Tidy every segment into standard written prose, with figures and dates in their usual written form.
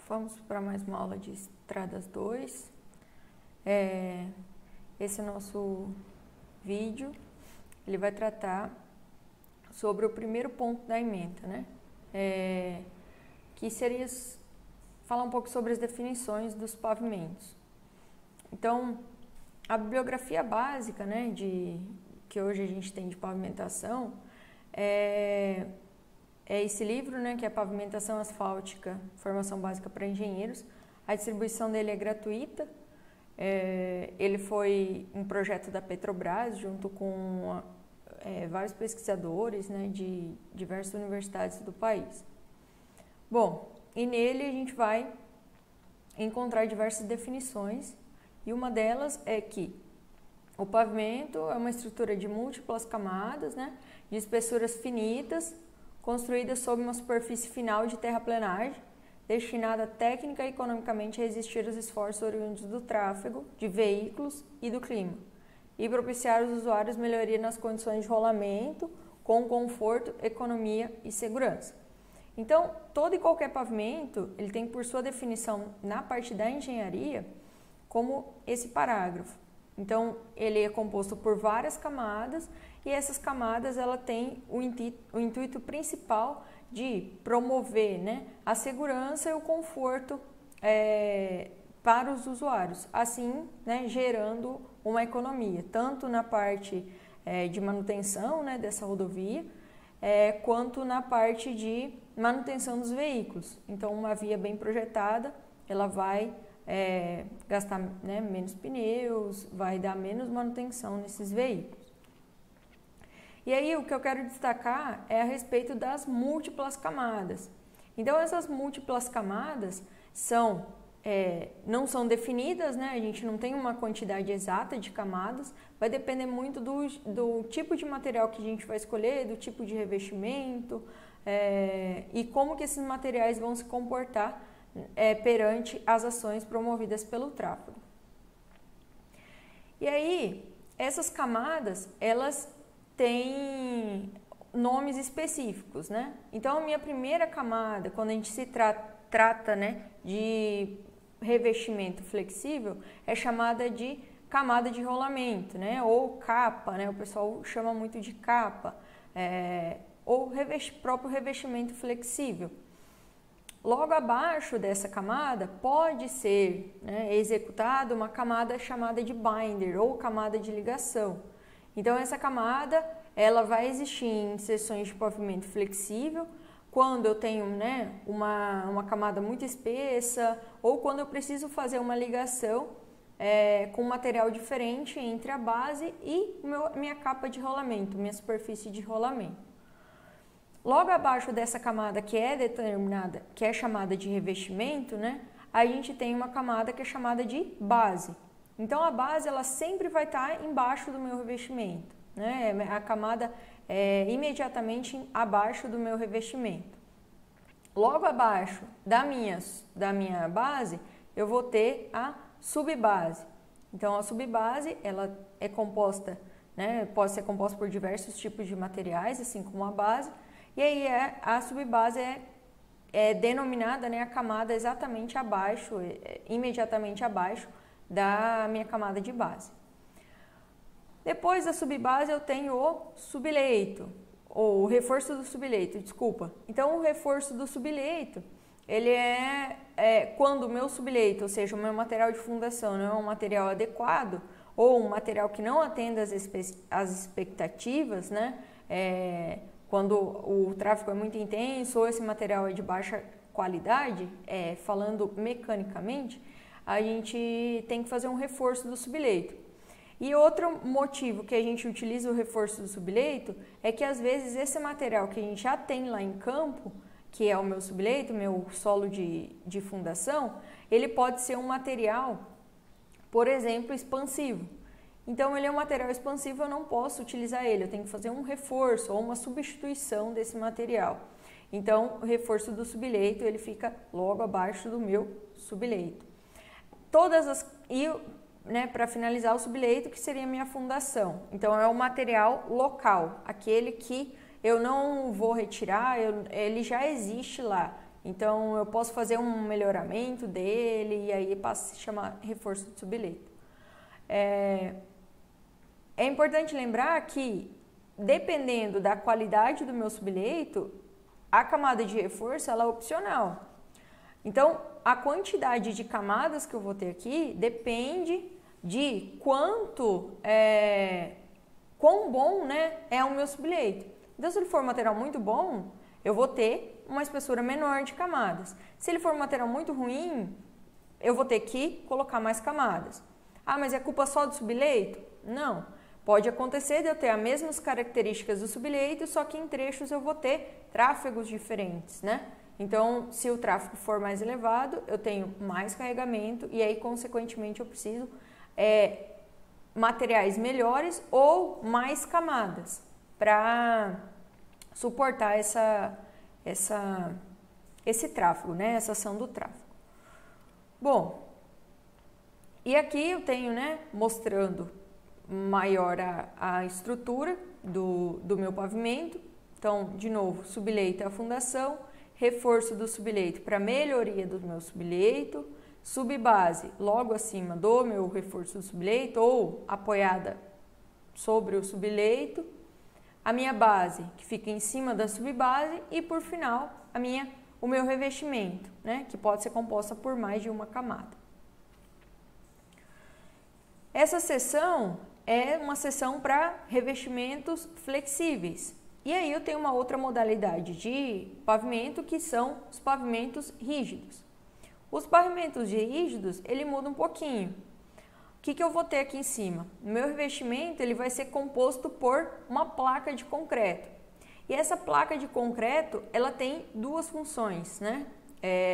Vamos para mais uma aula de Estradas 2. Esse é nosso vídeo, ele vai tratar sobre o primeiro ponto da ementa, né? Que seria falar um pouco sobre as definições dos pavimentos. Então, a bibliografia básica, né, que hoje a gente tem de pavimentação é esse livro, né, que é Pavimentação Asfáltica, Formação Básica para Engenheiros. A distribuição dele é gratuita. Ele foi um projeto da Petrobras, junto com vários pesquisadores, né, de diversas universidades do país. Bom, e nele a gente vai encontrar diversas definições, e uma delas é que o pavimento é uma estrutura de múltiplas camadas, né, de espessuras finitas, construídas sob uma superfície final de terraplenagem, destinada técnica e economicamente a resistir aos esforços oriundos do tráfego de veículos e do clima, e propiciar aos usuários melhoria nas condições de rolamento, com conforto, economia e segurança. Então, todo e qualquer pavimento, ele tem por sua definição na parte da engenharia, como esse parágrafo. Então, ele é composto por várias camadas, e essas camadas ela tem o intuito principal de promover, né, a segurança e o conforto para os usuários, assim, né, gerando uma economia, tanto na parte de manutenção, né, dessa rodovia, quanto na parte de manutenção dos veículos. Então, uma via bem projetada, ela vai gastar, né, menos pneus, vai dar menos manutenção nesses veículos. E aí o que eu quero destacar é a respeito das múltiplas camadas. Então essas múltiplas camadas não são definidas, né? A gente não tem uma quantidade exata de camadas, vai depender muito do tipo de material que a gente vai escolher, do tipo de revestimento e como que esses materiais vão se comportar perante as ações promovidas pelo tráfego. E aí, essas camadas, elas têm nomes específicos, né? Então, a minha primeira camada, quando a gente se trata, né, de revestimento flexível, é chamada de camada de rolamento, né? Ou capa, né? O pessoal chama muito de capa, ou próprio revestimento flexível. Logo abaixo dessa camada pode ser, né, executada uma camada chamada de binder ou camada de ligação. Então essa camada ela vai existir em seções de pavimento flexível, quando eu tenho, né, uma camada muito espessa, ou quando eu preciso fazer uma ligação com um material diferente entre a base e minha capa de rolamento, minha superfície de rolamento. Logo abaixo dessa camada que é determinada, que é chamada de revestimento, né, a gente tem uma camada que é chamada de base. Então a base ela sempre vai estar embaixo do meu revestimento, né? A camada é imediatamente abaixo do meu revestimento. Logo abaixo da minha base, eu vou ter a subbase. Então a subbase ela é composta, né, pode ser composta por diversos tipos de materiais, assim como a base. E aí a subbase é denominada, né, a camada exatamente abaixo, imediatamente abaixo da minha camada de base. Depois da subbase eu tenho o subleito, ou o reforço do subleito, desculpa. Então o reforço do subleito, ele quando o meu subleito, ou seja, o meu material de fundação não é um material adequado, ou um material que não atenda às expectativas, né, quando o tráfego é muito intenso ou esse material é de baixa qualidade, falando mecanicamente, a gente tem que fazer um reforço do subleito. E outro motivo que a gente utiliza o reforço do subleito é que às vezes esse material que a gente já tem lá em campo, que é o meu subleito, meu solo de fundação, ele pode ser um material, por exemplo, expansivo. Então ele é um material expansivo, eu não posso utilizar ele, eu tenho que fazer um reforço ou uma substituição desse material. Então o reforço do subleito ele fica logo abaixo do meu subleito. Né, para finalizar o subleito, que seria a minha fundação. Então é o material local, aquele que eu não vou retirar, ele já existe lá. Então, eu posso fazer um melhoramento dele e aí passa a se chamar reforço de subleito. É importante lembrar que, dependendo da qualidade do meu subleito, a camada de reforço ela é opcional. Então, a quantidade de camadas que eu vou ter aqui depende de quão bom, né, é o meu subleito. Então, se ele for um material muito bom, eu vou ter uma espessura menor de camadas. Se ele for um material muito ruim, eu vou ter que colocar mais camadas. Ah, mas é culpa só do subleito? Não. Pode acontecer de eu ter as mesmas características do subleito, só que em trechos eu vou ter tráfegos diferentes, né? Então, se o tráfego for mais elevado, eu tenho mais carregamento e aí, consequentemente, eu preciso materiais melhores ou mais camadas para suportar esse tráfego, né? Essa ação do tráfego. Bom, e aqui eu tenho, né, mostrando maior a estrutura do meu pavimento. Então, de novo, subleito é a fundação, reforço do subleito para melhoria do meu subleito, subbase logo acima do meu reforço do subleito ou apoiada sobre o subleito, a minha base que fica em cima da subbase e por final o meu revestimento, né, que pode ser composta por mais de uma camada. Essa seção é uma seção para revestimentos flexíveis. E aí eu tenho uma outra modalidade de pavimento que são os pavimentos rígidos. Os pavimentos rígidos, ele muda um pouquinho. O que eu vou ter aqui em cima? O meu revestimento ele vai ser composto por uma placa de concreto. E essa placa de concreto, ela tem duas funções, né?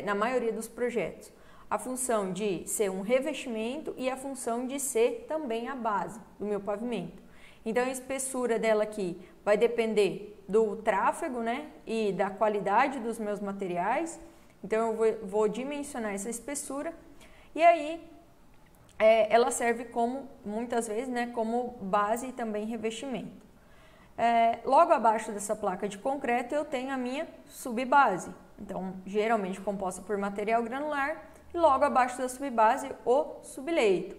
Na maioria dos projetos. A função de ser um revestimento e a função de ser também a base do meu pavimento. Então, a espessura dela aqui vai depender do tráfego, né, e da qualidade dos meus materiais. Então, eu vou dimensionar essa espessura e aí ela serve como, muitas vezes, né, como base e também revestimento. Logo abaixo dessa placa de concreto, eu tenho a minha subbase. Então, geralmente composta por material granular e logo abaixo da subbase, o subleito.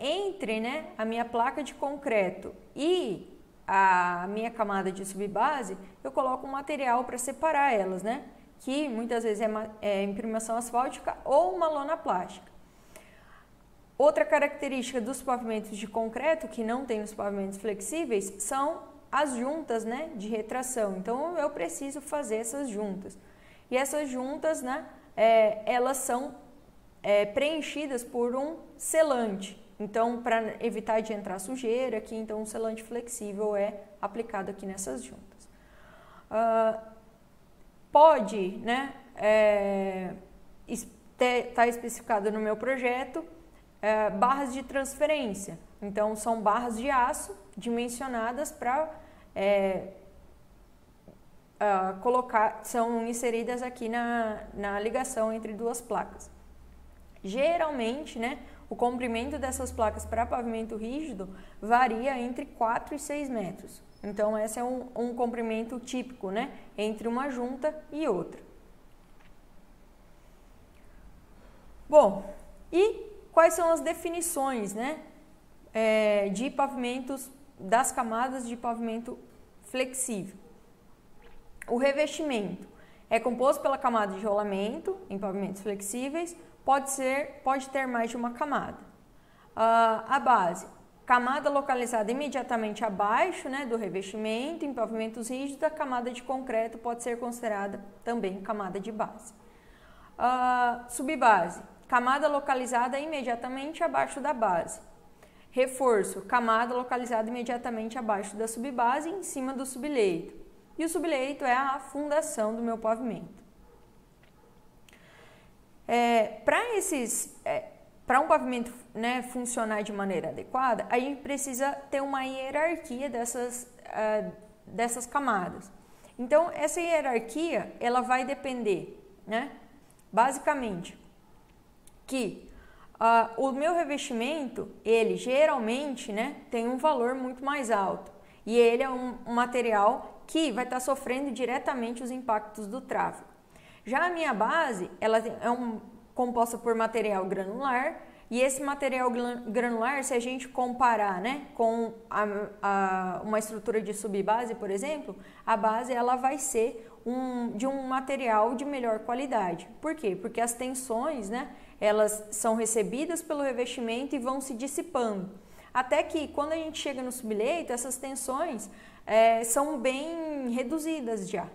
Entre, né, a minha placa de concreto e a minha camada de subbase, eu coloco um material para separar elas, né? Que muitas vezes é imprimação asfáltica ou uma lona plástica. Outra característica dos pavimentos de concreto, que não tem nos pavimentos flexíveis, são as juntas, né, de retração. Então, eu preciso fazer essas juntas. E essas juntas, né, elas são preenchidas por um selante. Então, para evitar de entrar sujeira aqui, então um selante flexível é aplicado aqui nessas juntas. Pode, né, estar especificado no meu projeto barras de transferência. Então, são barras de aço dimensionadas para são inseridas aqui na ligação entre duas placas. Geralmente, né, o comprimento dessas placas para pavimento rígido varia entre 4 e 6 metros. Então, esse é um comprimento típico, né, entre uma junta e outra. Bom, e quais são as definições, né, de pavimentos, das camadas de pavimento flexível? O revestimento é composto pela camada de rolamento em pavimentos flexíveis, pode ter mais de uma camada. A base, camada localizada imediatamente abaixo, né, do revestimento. Em pavimentos rígidos, a camada de concreto pode ser considerada também camada de base. Subbase, camada localizada imediatamente abaixo da base. Reforço, camada localizada imediatamente abaixo da subbase em cima do subleito. E o subleito é a fundação do meu pavimento. Para um pavimento, né, funcionar de maneira adequada, a gente precisa ter uma hierarquia dessas camadas. Então, essa hierarquia ela vai depender, né, basicamente, que o meu revestimento, ele geralmente, né, tem um valor muito mais alto. E ele é um material que vai estar sofrendo diretamente os impactos do tráfego. Já a minha base, ela composta por material granular, e esse material granular, se a gente comparar, né, com uma estrutura de subbase, por exemplo, a base ela vai ser de um material de melhor qualidade. Por quê? Porque as tensões, né, elas são recebidas pelo revestimento e vão se dissipando. Até que quando a gente chega no subleito, essas tensões são bem reduzidas já.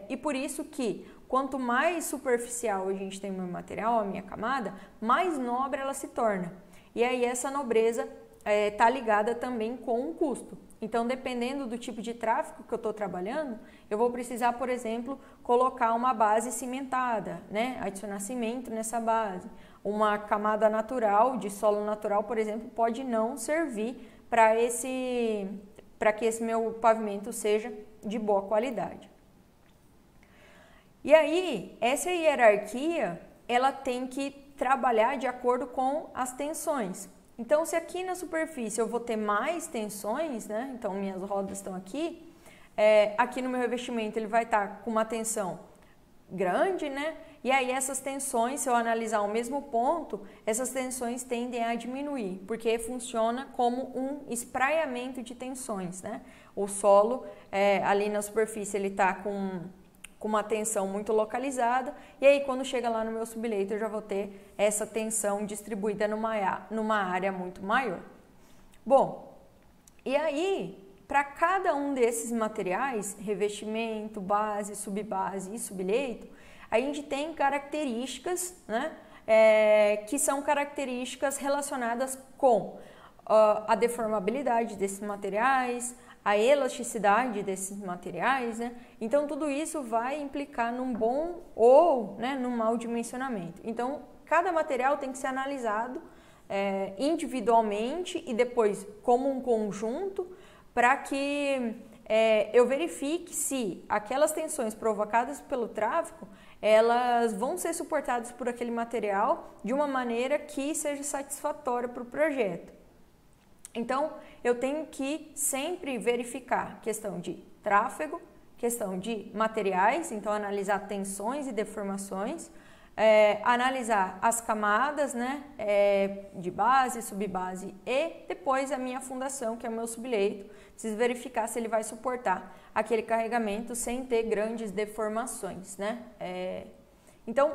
E por isso que quanto mais superficial a gente tem o meu material, a minha camada, mais nobre ela se torna. E aí essa nobreza está ligada também com o custo. Então, dependendo do tipo de tráfego que eu estou trabalhando, eu vou precisar, por exemplo, colocar uma base cimentada, né? Adicionar cimento nessa base. Uma camada natural, de solo natural, por exemplo, pode não servir para que esse meu pavimento seja de boa qualidade. E aí, essa hierarquia, ela tem que trabalhar de acordo com as tensões. Então, se aqui na superfície eu vou ter mais tensões, né? Então, minhas rodas estão aqui. Aqui no meu revestimento ele vai estar com uma tensão grande, né? E aí essas tensões, se eu analisar o mesmo ponto, essas tensões tendem a diminuir, porque funciona como um espraiamento de tensões, né? O solo ali na superfície ele está com uma tensão muito localizada, e aí quando chega lá no meu subleito eu já vou ter essa tensão distribuída numa área muito maior. Bom, e aí para cada um desses materiais, revestimento, base, subbase e subleito, a gente tem características, né, que são características relacionadas com a deformabilidade desses materiais, a elasticidade desses materiais, né? Então tudo isso vai implicar num bom ou, né, num mau dimensionamento. Então cada material tem que ser analisado individualmente e depois como um conjunto para que eu verifique se aquelas tensões provocadas pelo tráfego elas vão ser suportadas por aquele material de uma maneira que seja satisfatória para o projeto. Então, eu tenho que sempre verificar questão de tráfego, questão de materiais, então analisar tensões e deformações, analisar as camadas, né, de base, subbase e depois a minha fundação, que é o meu subleito. Preciso verificar se ele vai suportar aquele carregamento sem ter grandes deformações, né? Então,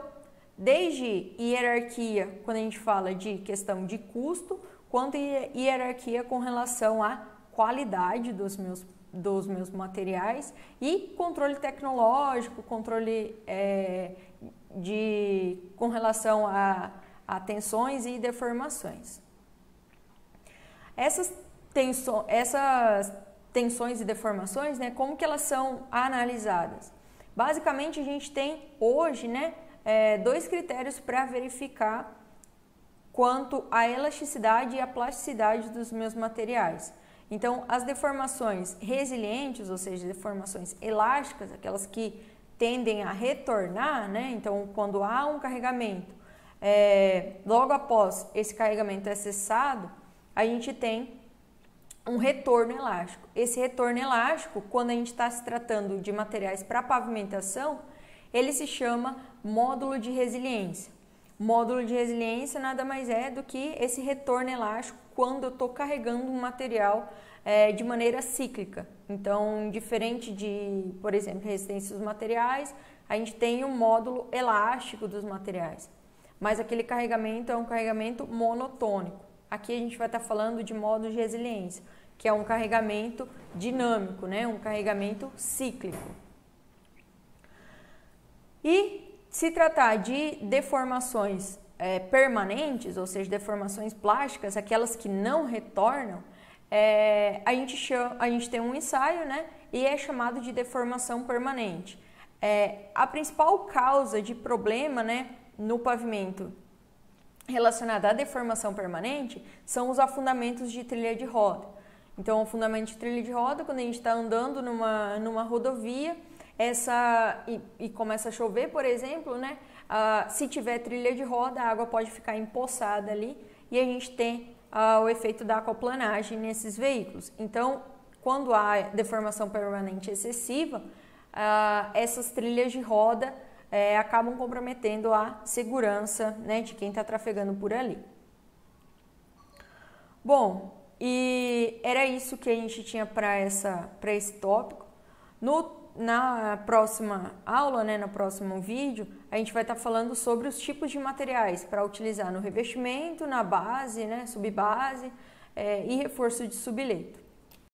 desde hierarquia, quando a gente fala de questão de custo, quanto hierarquia com relação à qualidade dos meus materiais e controle tecnológico, controle com relação a tensões e deformações. Essas tensões e deformações, né, como que elas são analisadas? Basicamente, a gente tem hoje, né, dois critérios para verificar quanto à elasticidade e à plasticidade dos meus materiais. Então, as deformações resilientes, ou seja, deformações elásticas, aquelas que tendem a retornar, né? Então, quando há um carregamento, logo após esse carregamento é cessado, a gente tem um retorno elástico. Esse retorno elástico, quando a gente está se tratando de materiais para pavimentação, ele se chama módulo de resiliência. Módulo de resiliência nada mais é do que esse retorno elástico quando eu estou carregando um material de maneira cíclica. Então, diferente de, por exemplo, resistência dos materiais, a gente tem um módulo elástico dos materiais. Mas aquele carregamento é um carregamento monotônico. Aqui a gente vai estar falando de módulo de resiliência, que é um carregamento dinâmico, né? Um carregamento cíclico. E se tratar de deformações permanentes, ou seja, deformações plásticas, aquelas que não retornam, a gente tem um ensaio, né, e é chamado de deformação permanente. A principal causa de problema, né, no pavimento relacionada à deformação permanente são os afundamentos de trilha de roda. Então, o fundamento de trilha de roda, quando a gente está andando numa rodovia, e começa a chover, por exemplo, né? Se tiver trilha de roda, a água pode ficar empoçada ali e a gente tem o efeito da aquaplanagem nesses veículos. Então, quando há deformação permanente excessiva, essas trilhas de roda acabam comprometendo a segurança, né, de quem está trafegando por ali. Bom, e era isso que a gente tinha para esse tópico. Na próxima aula, né, no próximo vídeo, a gente vai estar falando sobre os tipos de materiais para utilizar no revestimento, na base, né, subbase e reforço de subleito.